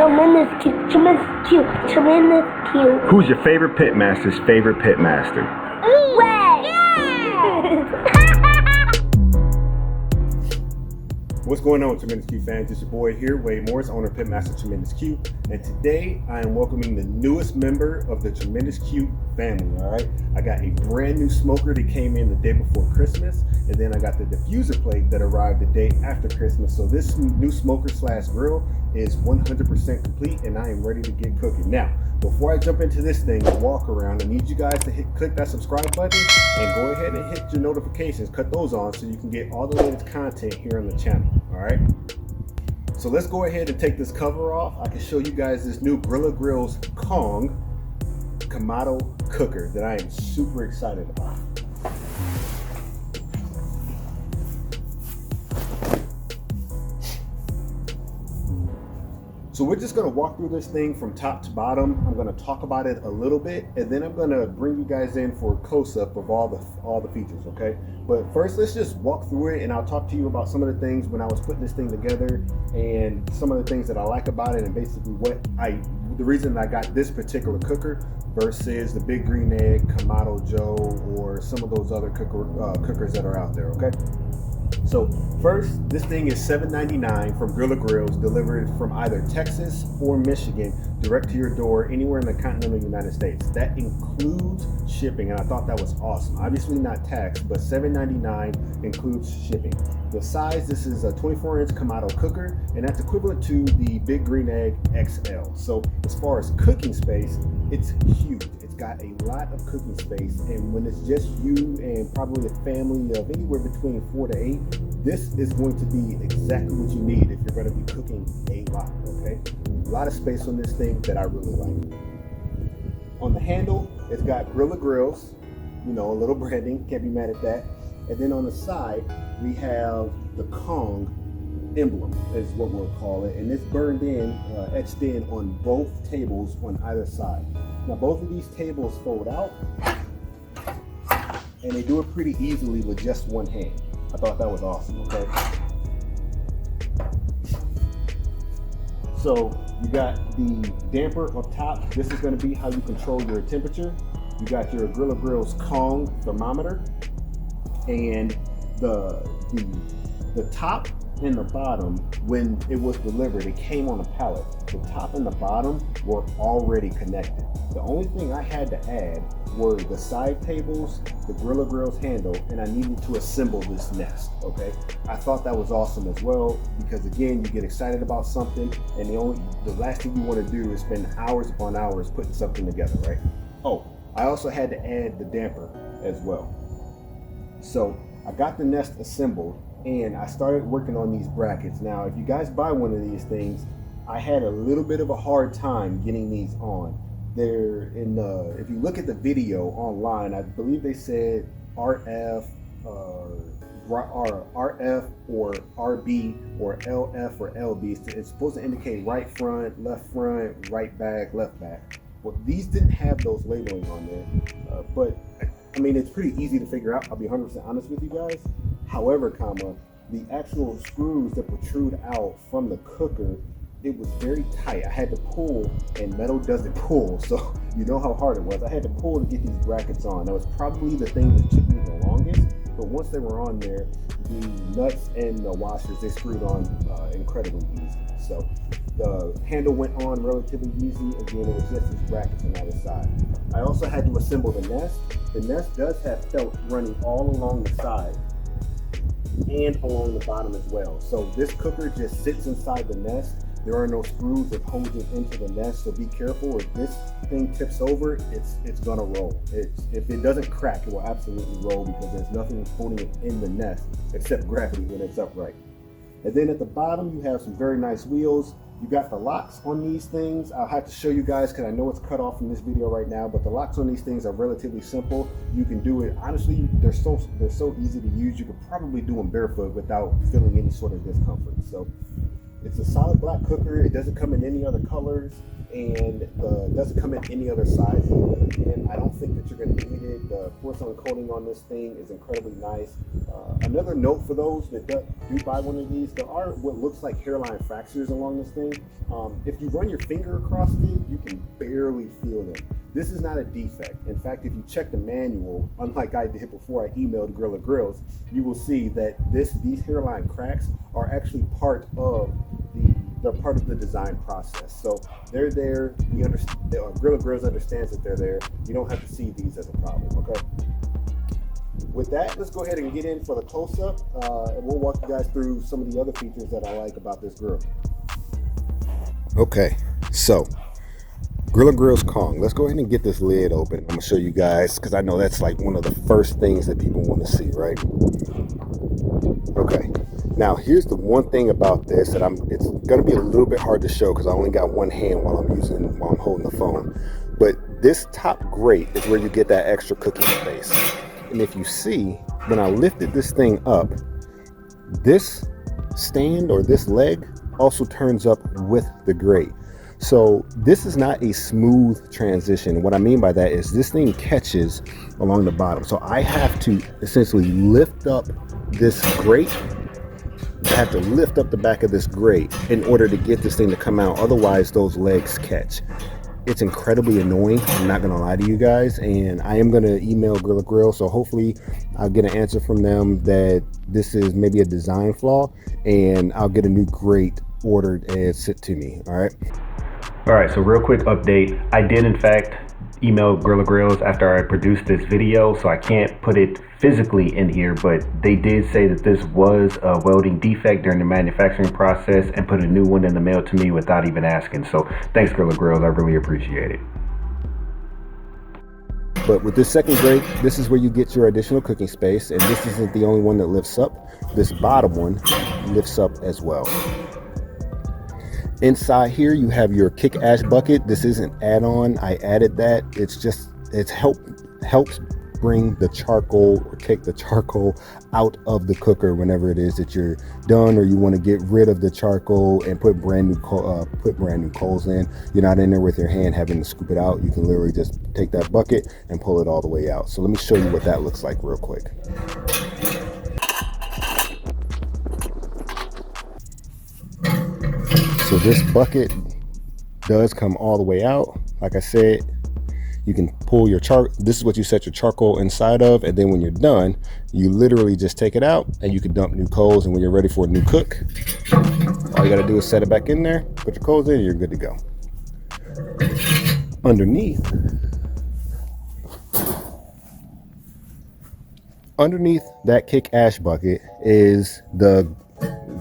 tremendous cute, tremendous cute, tremendous cute. Who's your favorite Pitmaster's favorite Pitmaster? Ray! Yeah! What's going on, Tremendous Q fans? It's your boy here, Wade Morris, owner of Pitmaster Tremendous Q, and today I am welcoming the newest member of the Tremendous Q family. All right, I got a brand new smoker that came in the day before Christmas, and then I got the diffuser plate that arrived the day after Christmas. So this new smoker slash grill is 100% complete, and I am ready to get cooking. Now, before I jump into this thing and walk around, I need you guys to click that subscribe button and go ahead and hit your notifications. Cut those on so you can get all the latest content here on the channel. All right. So let's go ahead and take this cover off. I can show you guys this new Grilla Grills Kong Kamado cooker that I am super excited about. So we're just gonna walk through this thing from top to bottom. I'm gonna talk about it a little bit, and then I'm gonna bring you guys in for a close-up of all the features, okay? But first, let's just walk through it, and I'll talk to you about some of the things when I was putting this thing together, and some of the things that I like about it, and basically the reason I got this particular cooker versus the Big Green Egg, Kamado Joe, or some of those other cookers that are out there, okay? So first, this thing is $7.99 from Grilla Grills, delivered from either Texas or Michigan, direct to your door anywhere in the continental United States. That includes shipping, and I thought that was awesome. Obviously not taxed, but $7.99 includes shipping. The size, this is a 24-inch Kamado cooker, and that's equivalent to the Big Green Egg XL. So as far as cooking space, it's huge. It's got a lot of cooking space, and when it's just you and probably a family of anywhere between 4 to 8, this is going to be exactly what you need if you're going to be cooking a lot, okay? A lot of space on this thing that I really like. On the handle, it's got Grilla Grills, you know, a little branding, can't be mad at that. And then on the side, we have the Kong emblem, is what we'll call it, and it's burned in, etched in on both tables on either side. Now both of these tables fold out, and they do it pretty easily with just one hand. I thought that was awesome, okay? So you got the damper up top. This is going to be how you control your temperature. You got your Grilla Grills Kong thermometer, and the top and the bottom, when it was delivered, it came on a pallet. The top and the bottom were already connected. The only thing I had to add were the side tables, the Grilla Grills handle, and I needed to assemble this nest, okay? I thought that was awesome as well, because again, you get excited about something, and the last thing you want to do is spend hours upon hours putting something together, right? Oh, I also had to add the damper as well. So I got the nest assembled, and I started working on these brackets. Now, if you guys buy one of these things, I had a little bit of a hard time getting these on. They're if you look at the video online, I believe they said RF or RB or LF or LB. It's supposed to indicate right front, right back, left back. Well, these didn't have those labeling on there, but I mean, it's pretty easy to figure out. I'll be 100% honest with you guys. However, the actual screws that protrude out from the cooker, it was very tight. I had to pull, and metal doesn't pull, so you know how hard it was. I had to pull to get these brackets on. That was probably the thing that took me the longest, but once they were on there, the nuts and the washers, they screwed on incredibly easy. So the handle went on relatively easy. Again, it was just these brackets on either side. I also had to assemble the nest. The nest does have felt running all along the side and along the bottom as well. So this cooker just sits inside the nest. There are no screws that hold it into the nest, so be careful. If this thing tips over, it's gonna roll. If it doesn't crack, it will absolutely roll, because there's nothing holding it in the nest except gravity when it's upright. And then at the bottom, you have some very nice wheels. You got the locks on these things. I'll have to show you guys, because I know it's cut off from this video right now, but the locks on these things are relatively simple. You can do it, honestly, they're so easy to use. You could probably do them barefoot without feeling any sort of discomfort. So It's a solid black cooker. It doesn't come in any other colors, and doesn't come in any other sizes. Again, I don't think that you're going to need it. The porcelain coating on this thing is incredibly nice. Another note for those that do buy one of these, there are what looks like hairline fractures along this thing. If you run your finger across it, you can barely feel them. This is not a defect. In fact, if you check the manual, unlike I did before I emailed Grilla Grills, you will see that these hairline cracks are actually part of the design process. So they're there. Grilla Grills understands that they're there. You don't have to see these as a problem, okay? With that, let's go ahead and get in for the close-up, and we'll walk you guys through some of the other features that I like about this grill. Okay, so Grilla Grills Kong. Let's go ahead and get this lid open. I'm gonna show you guys, because I know that's like one of the first things that people want to see, right? Okay. Now, here's the one thing about this that it's gonna be a little bit hard to show because I only got one hand while I'm holding the phone. But this top grate is where you get that extra cooking space. And if you see, when I lifted this thing up, this stand or this leg also turns up with the grate. So this is not a smooth transition. What I mean by that is this thing catches along the bottom. So I have to essentially lift up this grate. I have to lift up the back of this grate in order to get this thing to come out. Otherwise, those legs catch. It's incredibly annoying. I'm not gonna lie to you guys, and I am gonna email Grilla Grill, so hopefully I'll get an answer from them that this is maybe a design flaw, and I'll get a new grate ordered and sent to me. All right, so real quick update. I did in fact email Grilla Grills after I produced this video, so I can't put it physically in here, but they did say that this was a welding defect during the manufacturing process and put a new one in the mail to me without even asking. So thanks, Grilla Grills, I really appreciate it. But with this second grate, this is where you get your additional cooking space, and this isn't the only one that lifts up. This bottom one lifts up as well. Inside here you have your kick ash bucket. This is an add-on. I added that. It helps bring the charcoal or take the charcoal out of the cooker whenever it is that you're done, or you want to get rid of the charcoal and put brand new coals in. You're not in there with your hand having to scoop it out. You can literally just take that bucket and pull it all the way out. So let me show you what that looks like real quick. So this bucket does come all the way out. Like I said, you can pull your this is what you set your charcoal inside of, and then when you're done, you literally just take it out and you can dump new coals, and when you're ready for a new cook, all you gotta do is set it back in there, put your coals in, and you're good to go. Underneath that kick ash bucket is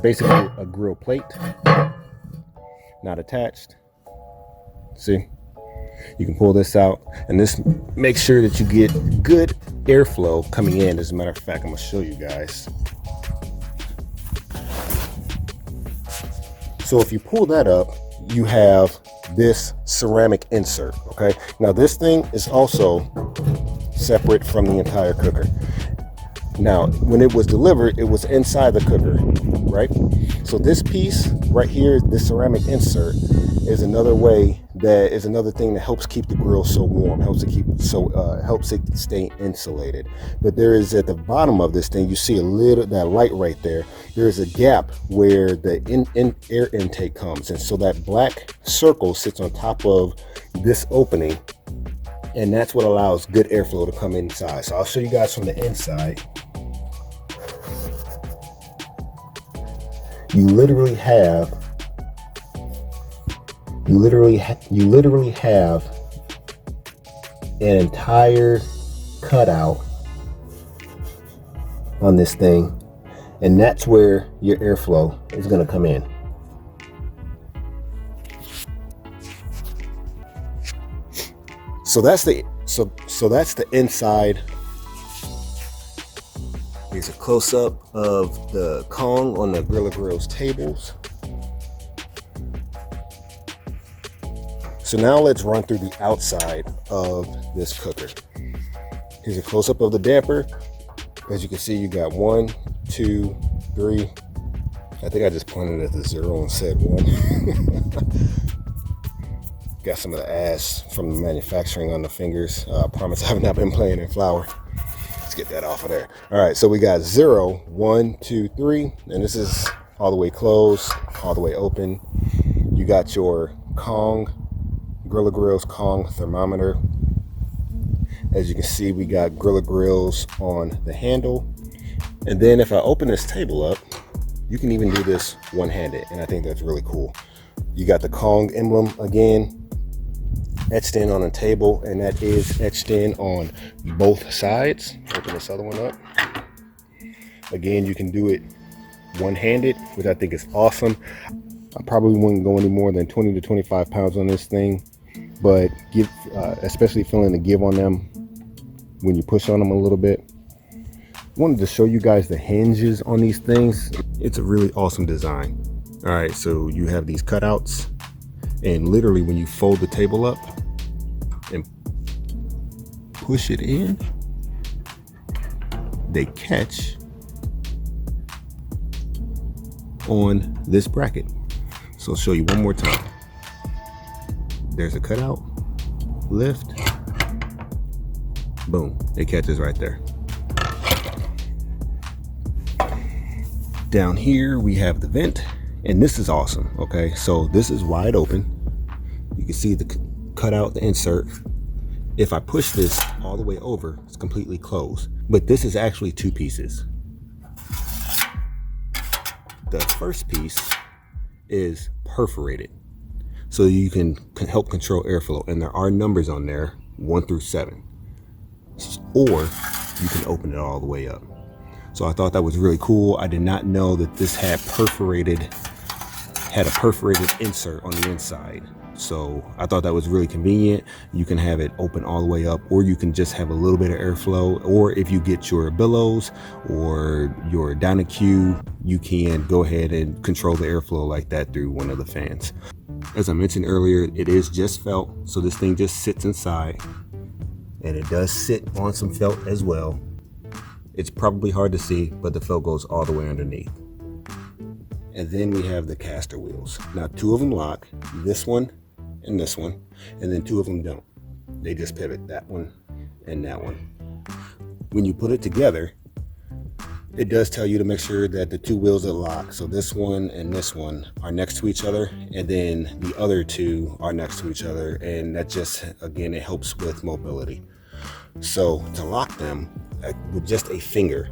basically a grill plate. Not attached. See, you can pull this out, and this makes sure that you get good airflow coming in. As a matter of fact, I'm gonna show you guys. So if you pull that up, you have this ceramic insert. Okay, now this thing is also separate from the entire cooker. Now, when it was delivered, it was inside the cooker, right? So this piece right here, this ceramic insert, is another thing that helps keep the grill so warm, helps it stay insulated. But there is, at the bottom of this thing, you see that light right there. There is a gap where the air intake comes, and so that black circle sits on top of this opening, and that's what allows good airflow to come inside. So I'll show you guys from the inside. You literally have an entire cutout on this thing, and that's where your airflow is going to come in. So that's the inside. Here's a close-up of the Kong on the Grilla Grills tables. So now let's run through the outside of this cooker. Here's a close-up of the damper. As you can see, you got 1, 2, 3, I think I just pointed at the 0 and said 1. Got some of the ash from the manufacturing on the fingers. I promise I have not been playing in flour. Let's get that off of there. All right, so we got 0, 1, 2, 3, and this is all the way closed, all the way open. You got your Grilla Grills Kong thermometer. As you can see, we got Grilla Grills on the handle. And then if I open this table up, you can even do this one-handed, and I think that's really cool. You got the Kong emblem again, etched in on a table, and that is etched in on both sides. Open this other one up. Again, you can do it one-handed, which I think is awesome. I probably wouldn't go any more than 20 to 25 pounds on this thing, but especially feeling the give on them when you push on them a little bit. Wanted to show you guys the hinges on these things. It's a really awesome design. All right, so you have these cutouts, and literally when you fold the table up and push it in, they catch on this bracket. So I'll show you one more time. There's a cutout, lift, boom, it catches right there. Down here we have the vent, and this is awesome. Okay, so this is wide open. You can see the cutout, the insert. If I push this all the way over, it's completely closed, but this is actually 2 pieces. The first piece is perforated, so you can help control airflow, and there are numbers on there, 1 through 7, or you can open it all the way up. So I thought that was really cool. I did not know that this had a perforated insert on the inside. So I thought that was really convenient. You can have it open all the way up, or you can just have a little bit of airflow. Or if you get your billows or your Dyna-Q, you can go ahead and control the airflow like that through one of the fans. As I mentioned earlier, it is just felt. So this thing just sits inside, and it does sit on some felt as well. It's probably hard to see, but the felt goes all the way underneath. And then we have the caster wheels. Now 2 of them lock, this one and this one, and then 2 of them don't. They just pivot, that one and that one. When you put it together, it does tell you to make sure that the 2 wheels are locked. So this one and this one are next to each other, and then the other 2 are next to each other. And that just, again, it helps with mobility. So to lock them with just a finger,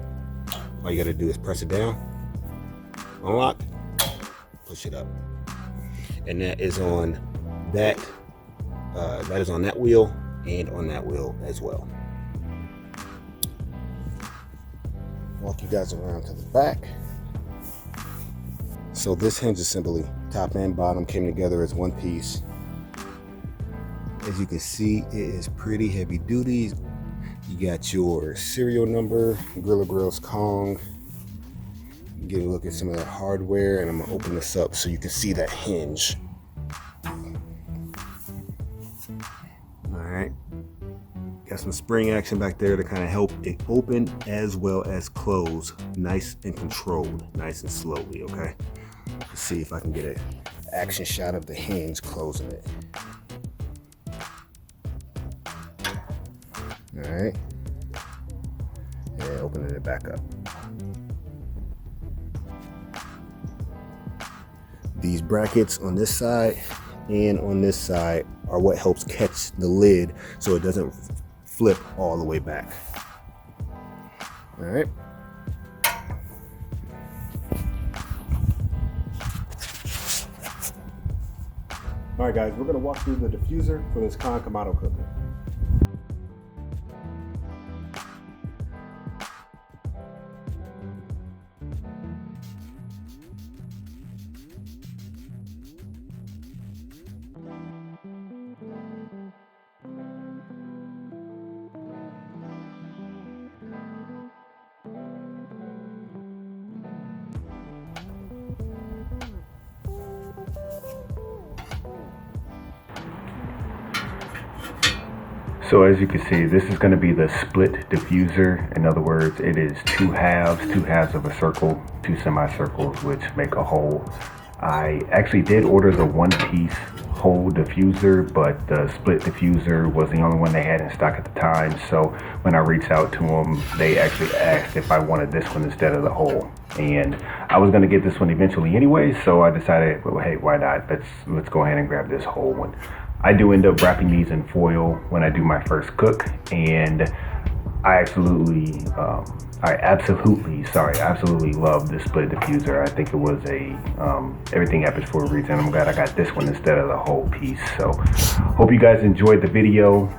all you got to do is press it down, unlock, push it up, and that is on that wheel and on that wheel as well. Walk you guys around to the back. So this hinge assembly, top and bottom, came together as one piece. As you can see, it is pretty heavy duty. You got your serial number, Grilla Grills Kong. Get a look at some of that hardware, and I'm gonna open this up so you can see that hinge. All right, got some spring action back there to kind of help it open as well as close, nice and controlled, nice and slowly. Okay, let's see if I can get an action shot of the hinge closing it. All right, and opening it back up. These brackets on this side and on this side are what helps catch the lid so it doesn't flip all the way back. All right. All right, guys, we're gonna walk through the diffuser for this Kamado cooker. So as you can see, this is going to be the split diffuser. In other words, it is two halves of a circle, two semicircles, which make a hole. I actually did order the one-piece whole diffuser, but the split diffuser was the only one they had in stock at the time. So when I reached out to them, they actually asked if I wanted this one instead of the whole. And I was going to get this one eventually anyway, so I decided, well, hey, why not? Let's go ahead and grab this whole one. I do end up wrapping these in foil when I do my first cook, and I absolutely love this split diffuser. I think it was everything happens for a reason. I'm glad I got this one instead of the whole piece. So hope you guys enjoyed the video.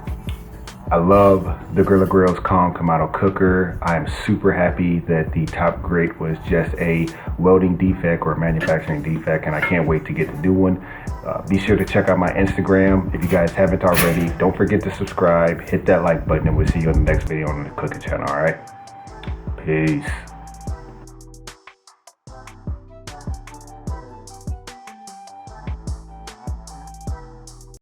I love the Grilla Grills Kong Kamado cooker. I'm super happy that the top grate was just a welding defect or manufacturing defect, and I can't wait to get the new one. Be sure to check out my Instagram if you guys haven't already. Don't forget to subscribe, hit that like button, and we'll see you on the next video on the cooking channel. All right, peace.